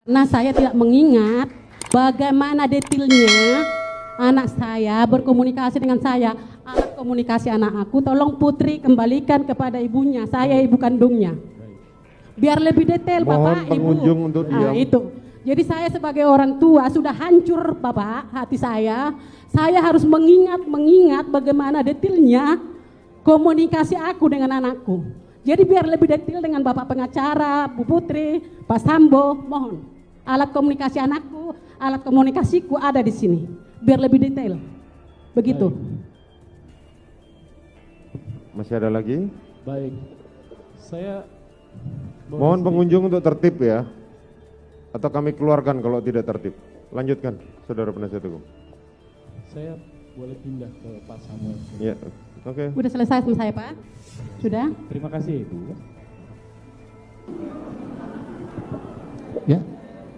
Nah, saya tidak mengingat bagaimana detailnya anak saya berkomunikasi dengan saya. Alat komunikasi anak aku, tolong Putri kembalikan kepada ibunya. Saya ibu kandungnya. Biar lebih detail, Mohon Bapak, pengunjung Ibu. untuk Nah, diam. itu. Jadi saya sebagai orang tua sudah hancur, Bapak, hati saya. Saya harus mengingat bagaimana detailnya komunikasi aku dengan anakku. Jadi biar lebih detail dengan Bapak pengacara, Bu Putri, Pak Sambo, mohon. Alat komunikasi anakku, alat komunikasiku ada di sini. Biar lebih detail. Begitu. Masih ada lagi? Baik, saya Mohon pengunjung untuk tertib ya. Atau kami keluarkan kalau tidak tertib. Lanjutkan, Saudara Penasihat Hukum. Saya boleh pindah ke Pak Samuel. Ya, oke. Udah selesai sama saya, Pak? Sudah? Terima kasih, Ibu. Ya,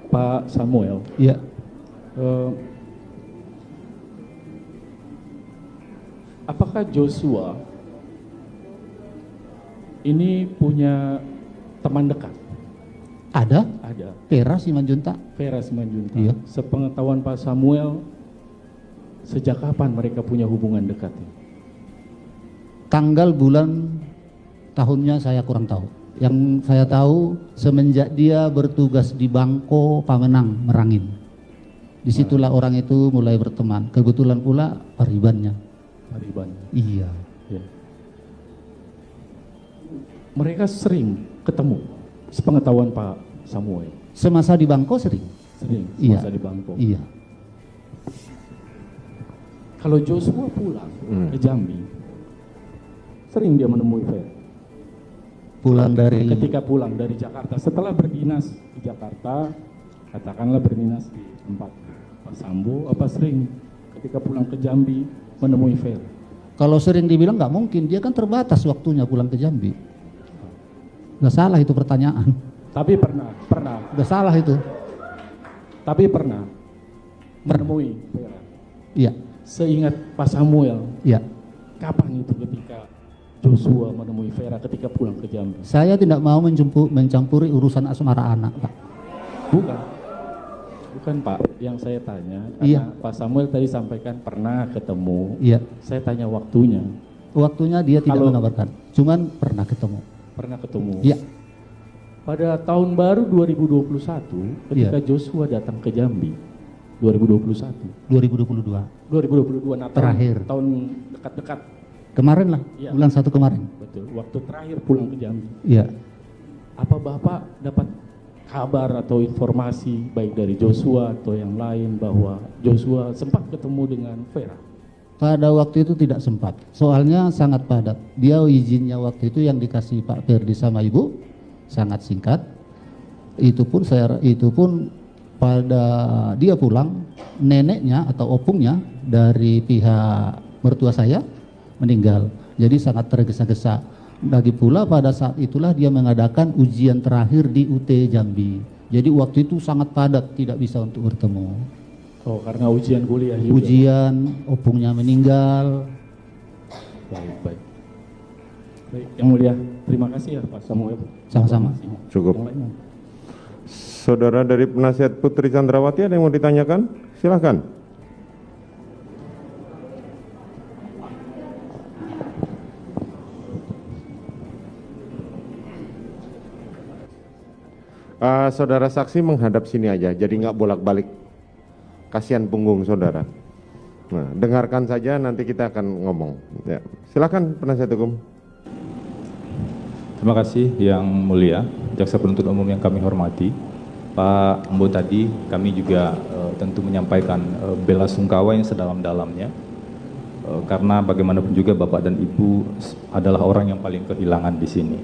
Pak Samuel, ya. apakah Joshua ini punya teman dekat? Ada Ada. Vera Simanjuntak. Vera Simanjuntak. Iya. Sepengetahuan Pak Samuel, sejak kapan mereka punya hubungan dekat? Tanggal, bulan, tahunnya saya kurang tahu. Yang saya tahu semenjak dia bertugas di Bangko Pamenang, Merangin. Disitulah orang itu mulai berteman. Kebetulan pula paribannya. Pariban. Iya. Ya. Mereka sering ketemu, sepengetahuan Pak Samuel. Semasa di Bangko sering. Sering, Iya. semasa di Bangkok. Iya. Kalau Joshua pulang ke Jambi, sering dia menemui Vera. Pulang dari Ketika pulang dari Jakarta, setelah berdinas di Jakarta, katakanlah berdinas di tempat Pak Sambo, apa sering ketika pulang ke Jambi menemui Vera? kalau sering dibilang nggak mungkin, dia kan terbatas waktunya pulang ke Jambi. Nggak salah itu pertanyaan. Tapi pernah Nggak salah itu. menemui Vera. Iya, Seingat Pak Samuel, iya. kapan itu ketika Joshua menemui Vera ketika pulang ke Jambi? Saya tidak mau mencampuri urusan asmara anak, Pak. Bukan Pak, yang saya tanya, Iya. karena Pak Samuel tadi sampaikan pernah ketemu, Iya. saya tanya waktunya, Waktunya dia tidak Kalau- mengabarkan, cuman pernah ketemu. pernah ketemu. Iya, Pada tahun baru 2021, ketika Iya. Joshua datang ke Jambi, 2021, 2022. 2022 Natal, Terakhir. tahun dekat-dekat, Kemarin lah, Iya. bulan 1 kemarin. betul, waktu terakhir pulang ke Jambi. Iya. Apa Bapak dapat kabar atau informasi baik dari Joshua atau yang lain bahwa Joshua sempat ketemu dengan Vera? Pada waktu itu tidak sempat, soalnya sangat padat. Dia izinnya waktu itu yang dikasih Pak Ferdi sama Ibu sangat singkat. Itu pun pada dia pulang, neneknya atau opungnya dari pihak mertua saya meninggal. Jadi sangat tergesa-gesa. Lagi pula pada saat itulah dia mengadakan ujian terakhir di UT Jambi. Jadi waktu itu sangat padat, tidak bisa untuk bertemu. Oh, karena ujian kuliah juga. Ujian, opungnya meninggal. Baik. Baik, yang mulia, terima kasih ya Pak Samuel. Sama-sama. Cukup. Yang lainnya. Saudara dari Penasihat Putri Chandrawati ada yang mau ditanyakan? Silakan. Saudara saksi menghadap sini aja, jadi nggak bolak-balik. Kasihan punggung saudara. Nah, dengarkan saja, nanti kita akan ngomong. Ya. Silakan penasihat hukum. Terima kasih yang mulia, jaksa penuntut umum yang kami hormati. Pak Ambo tadi kami juga tentu menyampaikan bela sungkawa yang sedalam-dalamnya. Karena bagaimanapun juga Bapak dan Ibu adalah orang yang paling kehilangan di sini.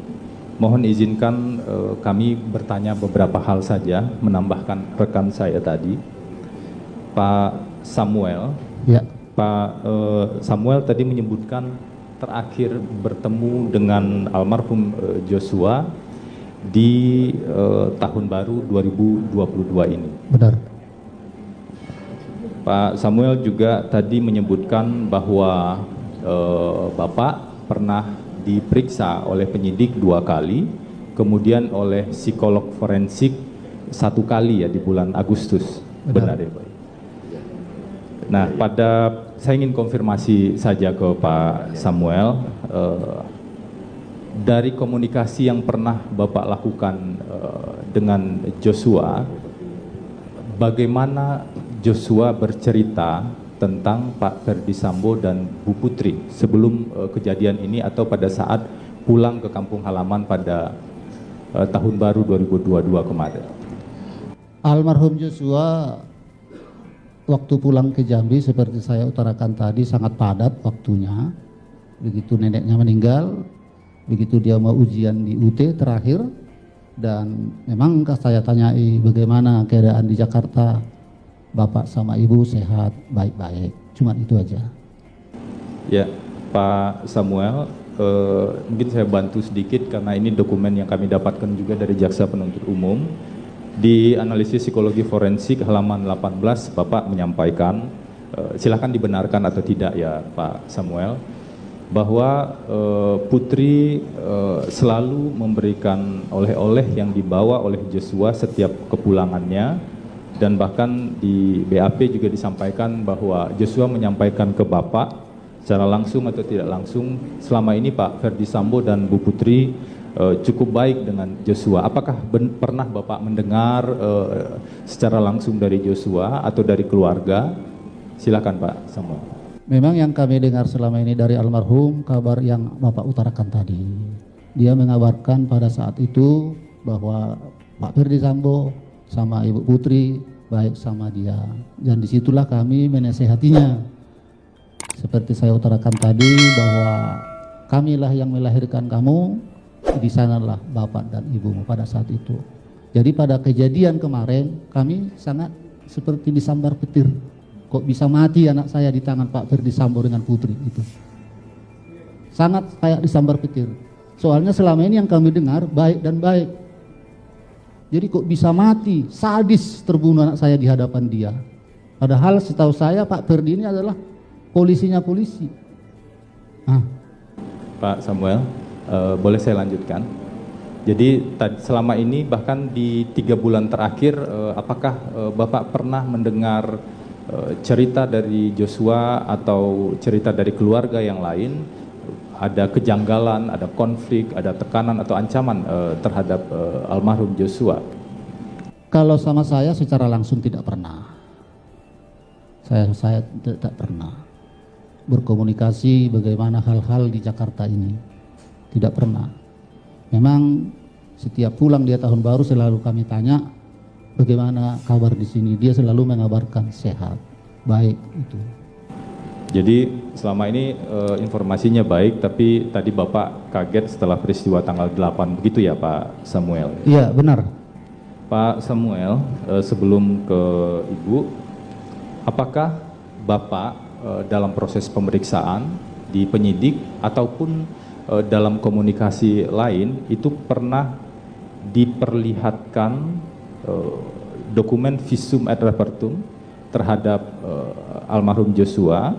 Mohon izinkan kami bertanya beberapa hal saja, menambahkan rekan saya tadi. Pak Samuel, Ya, Pak Samuel tadi menyebutkan terakhir bertemu dengan almarhum Joshua di tahun baru 2022 ini. benar. Pak Samuel juga tadi menyebutkan bahwa Bapak pernah diperiksa oleh penyidik 2 kali, kemudian oleh psikolog forensik 1 kali ya di bulan Agustus. Benar ya Pak? Nah, saya ingin konfirmasi saja ke Pak Samuel, dari komunikasi yang pernah Bapak lakukan dengan Joshua, bagaimana Joshua bercerita tentang Pak Ferdi Sambo dan Bu Putri sebelum kejadian ini atau pada saat pulang ke kampung halaman pada tahun baru 2022 kemarin? Almarhum Joshua waktu pulang ke Jambi seperti saya utarakan tadi sangat padat waktunya. Begitu neneknya meninggal, begitu dia mau ujian di UT terakhir, dan memang saya tanyai bagaimana keadaan di Jakarta, Bapak sama Ibu sehat, baik-baik, cuman itu aja. Ya, Pak Samuel, mungkin saya bantu sedikit karena ini dokumen yang kami dapatkan juga dari Jaksa Penuntut Umum. Di analisis psikologi forensik halaman 18, Bapak menyampaikan, silakan dibenarkan atau tidak ya Pak Samuel, bahwa Putri selalu memberikan oleh-oleh yang dibawa oleh Joshua setiap kepulangannya, dan bahkan di BAP juga disampaikan bahwa Joshua menyampaikan ke Bapak secara langsung atau tidak langsung, selama ini Pak Ferdi Sambo dan Bu Putri cukup baik dengan Joshua. Apakah pernah Bapak mendengar secara langsung dari Joshua atau dari keluarga? Silakan Pak Samuel. Memang yang kami dengar selama ini dari almarhum, kabar yang Bapak utarakan tadi. Dia mengabarkan pada saat itu bahwa Pak Ferdi Sambo sama Ibu Putri baik sama dia. Dan disitulah kami menasehatinya. Seperti saya utarakan tadi bahwa kamilah yang melahirkan kamu, di sanalah Bapak dan Ibumu pada saat itu. Jadi pada kejadian kemarin kami sangat seperti disambar petir. Kok bisa mati anak saya di tangan Pak Ferdi Sambo dengan Putri itu. Sangat kayak disambar petir. Soalnya selama ini yang kami dengar baik dan baik. Jadi kok bisa mati, sadis terbunuh anak saya di hadapan dia. Padahal setahu saya Pak Ferdi ini adalah polisinya polisi. Pak Samuel, boleh saya lanjutkan? Jadi selama ini bahkan di 3 bulan terakhir, apakah Bapak pernah mendengar cerita dari Joshua atau cerita dari keluarga yang lain, ada kejanggalan, ada konflik, ada tekanan atau ancaman terhadap almarhum Joshua? Kalau sama saya secara langsung tidak pernah. Saya tidak pernah berkomunikasi bagaimana hal-hal di Jakarta ini. Tidak pernah. Memang setiap pulang dia tahun baru selalu kami tanya bagaimana kabar di sini. Dia selalu mengabarkan sehat, baik itu. Jadi selama ini informasinya baik, tapi tadi Bapak kaget setelah peristiwa tanggal 8, begitu ya Pak Samuel? Iya, benar. Pak Samuel, sebelum ke Ibu, apakah Bapak dalam proses pemeriksaan di penyidik ataupun dalam komunikasi lain itu pernah diperlihatkan dokumen visum et repertum terhadap almarhum Joshua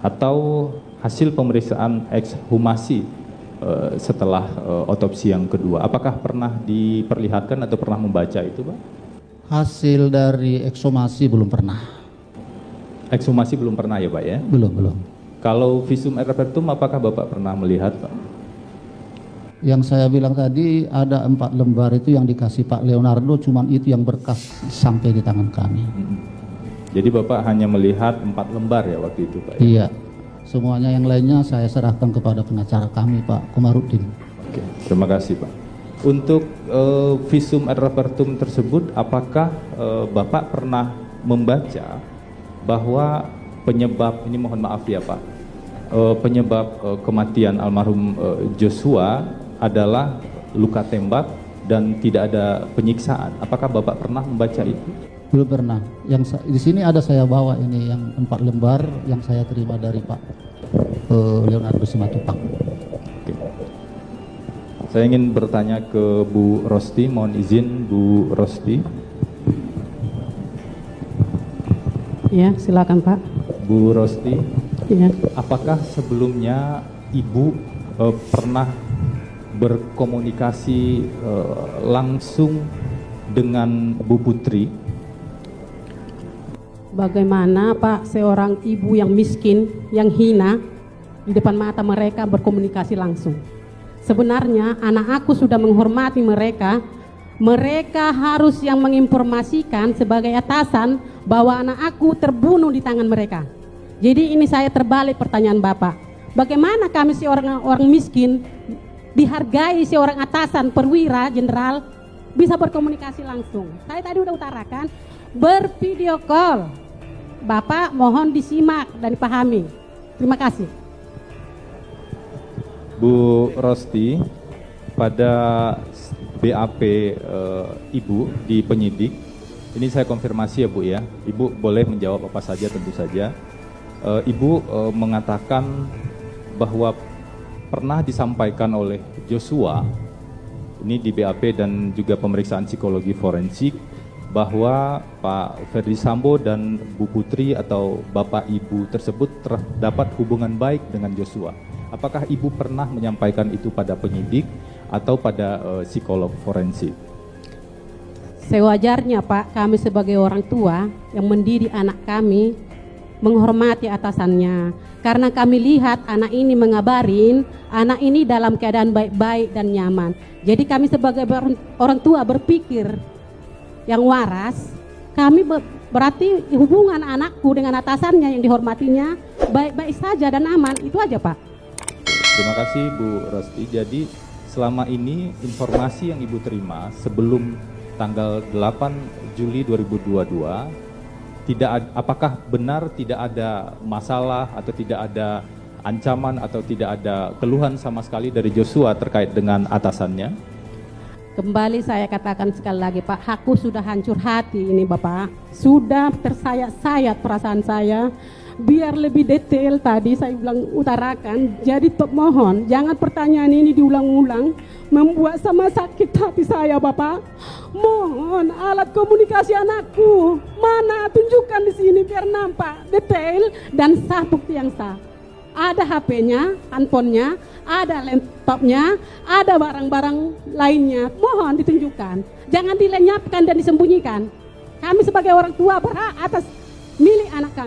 atau hasil pemeriksaan ekshumasi setelah otopsi yang kedua? Apakah pernah diperlihatkan atau pernah membaca itu, Pak? Hasil dari ekshumasi belum pernah. Ekshumasi belum pernah ya, Pak ya? Belum. Kalau visum et repertum apakah Bapak pernah melihat, Pak? Yang saya bilang tadi ada 4 lembar itu yang dikasih Pak Leonardo, cuman itu yang berkas sampai di tangan kami. Jadi Bapak hanya melihat 4 lembar ya waktu itu, Pak? Ya? Iya, semuanya yang lainnya saya serahkan kepada pengacara kami, Pak Komarudin. Oke, terima kasih, Pak. Untuk visum et repertum tersebut, apakah Bapak pernah membaca bahwa penyebab, ini mohon maaf ya Pak, penyebab kematian almarhum Joshua adalah luka tembak dan tidak ada penyiksaan? Apakah Bapak pernah membaca itu? Belum pernah. Yang di sini ada saya bawa ini yang 4 lembar yang saya terima dari Pak Leonardo Simatupang. Oke. Saya ingin bertanya ke Bu Rosti, mohon izin Bu Rosti. Ya, silakan Pak. Bu Rosti, Ya. apakah sebelumnya Ibu pernah berkomunikasi langsung dengan Bu Putri. Bagaimana Pak seorang ibu yang miskin, yang hina, di depan mata mereka berkomunikasi langsung. Sebenarnya anak aku sudah menghormati mereka. Mereka harus yang menginformasikan sebagai atasan bahwa anak aku terbunuh di tangan mereka. Jadi ini saya terbalik pertanyaan Bapak. Bagaimana kami seorang orang miskin dihargai seorang atasan perwira jenderal bisa berkomunikasi langsung. Saya tadi udah utarakan bervideo call. Bapak mohon disimak dan dipahami. Terima kasih. Bu Rosti, pada BAP Ibu di penyidik, ini saya konfirmasi ya Bu ya, Ibu boleh menjawab apa saja tentu saja. Ibu mengatakan bahwa pernah disampaikan oleh Joshua, ini di BAP dan juga pemeriksaan psikologi forensik, bahwa Pak Ferdi Sambo dan Bu Putri atau Bapak Ibu tersebut terdapat hubungan baik dengan Joshua. Apakah Ibu pernah menyampaikan itu pada penyidik atau pada psikolog forensik? Sewajarnya Pak, kami sebagai orang tua yang mendidik anak kami menghormati atasannya. Karena kami lihat anak ini mengabarin, anak ini dalam keadaan baik-baik dan nyaman. Jadi kami sebagai orang tua berpikir yang waras, kami berarti hubungan anakku dengan atasannya yang dihormatinya baik-baik saja dan aman, itu aja Pak. Terima kasih Bu Rosti. Jadi selama ini informasi yang Ibu terima sebelum tanggal 8 Juli 2022, apakah benar tidak ada masalah atau tidak ada ancaman atau tidak ada keluhan sama sekali dari Joshua terkait dengan atasannya? Kembali saya katakan sekali lagi Pak, aku sudah hancur hati ini Bapak. Sudah tersayat-sayat perasaan saya. Biar lebih detail tadi saya bilang utarakan. Jadi mohon jangan pertanyaan ini diulang-ulang, membuat sama sakit hati saya Bapak. Mohon alat komunikasi anakku mana, tunjukkan di sini biar nampak detail dan sah, bukti yang sah. Ada HP-nya, handphonenya, ada laptopnya, ada barang-barang lainnya. Mohon ditunjukkan. Jangan dilenyapkan dan disembunyikan. Kami sebagai orang tua berhak atas milik anak kami.